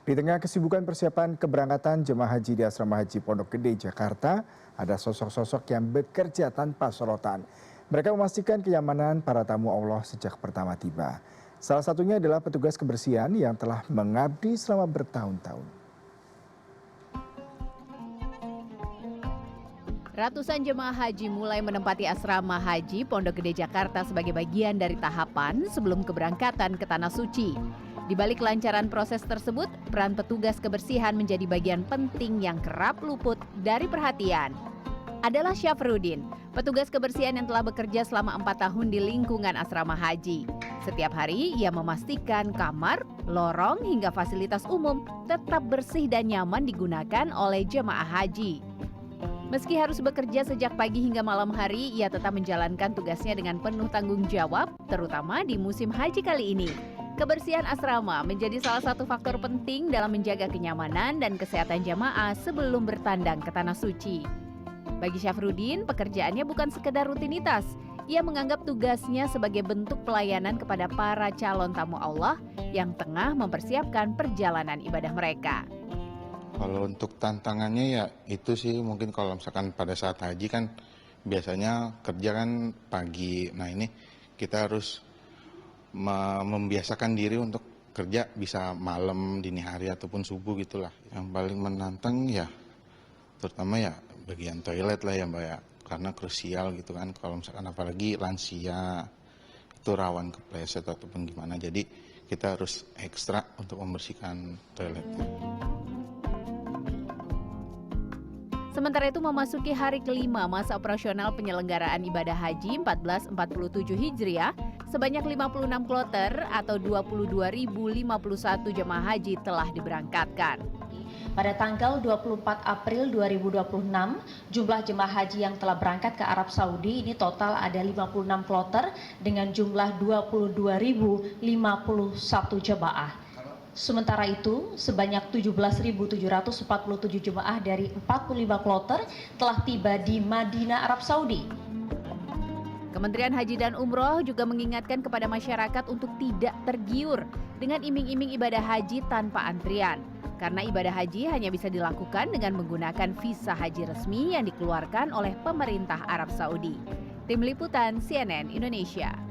Di tengah kesibukan persiapan keberangkatan jemaah haji di Asrama Haji Pondok Gede, Jakarta, ada sosok-sosok yang bekerja tanpa sorotan. Mereka memastikan kenyamanan para tamu Allah sejak pertama tiba. Salah satunya adalah petugas kebersihan yang telah mengabdi selama bertahun-tahun. Ratusan jemaah haji mulai menempati asrama haji Pondok Gede Jakarta sebagai bagian dari tahapan sebelum keberangkatan ke Tanah Suci. Di balik kelancaran proses tersebut, peran petugas kebersihan menjadi bagian penting yang kerap luput dari perhatian. Adalah Syafruddin, petugas kebersihan yang telah bekerja selama 4 tahun di lingkungan asrama haji. Setiap hari ia memastikan kamar, lorong hingga fasilitas umum tetap bersih dan nyaman digunakan oleh jemaah haji. Meski harus bekerja sejak pagi hingga malam hari, ia tetap menjalankan tugasnya dengan penuh tanggung jawab, terutama di musim haji kali ini. Kebersihan asrama menjadi salah satu faktor penting dalam menjaga kenyamanan dan kesehatan jamaah sebelum bertandang ke Tanah Suci. Bagi Syafruddin, pekerjaannya bukan sekedar rutinitas. Ia menganggap tugasnya sebagai bentuk pelayanan kepada para calon tamu Allah yang tengah mempersiapkan perjalanan ibadah mereka. Kalau untuk tantangannya ya itu sih mungkin kalau misalkan pada saat haji kan biasanya kerja kan pagi. Nah ini kita harus membiasakan diri untuk kerja bisa malam, dini hari ataupun subuh gitulah. Yang paling menantang ya terutama ya bagian toilet lah ya Mbak ya. Karena krusial gitu kan kalau misalkan apalagi lansia itu rawan kepleset ataupun gimana. Jadi kita harus ekstra untuk membersihkan toiletnya. Sementara itu memasuki hari kelima masa operasional penyelenggaraan ibadah haji 1447 Hijriah, sebanyak 56 kloter atau 22.051 jemaah haji telah diberangkatkan. Pada tanggal 24 April 2026, jumlah jemaah haji yang telah berangkat ke Arab Saudi ini total ada 56 kloter dengan jumlah 22.051 jemaah. Sementara itu, sebanyak 17.747 jemaah dari 45 kloter telah tiba di Madinah, Arab Saudi. Kementerian Haji dan Umroh juga mengingatkan kepada masyarakat untuk tidak tergiur dengan iming-iming ibadah haji tanpa antrian. Karena ibadah haji hanya bisa dilakukan dengan menggunakan visa haji resmi yang dikeluarkan oleh pemerintah Arab Saudi. Tim Liputan CNN Indonesia.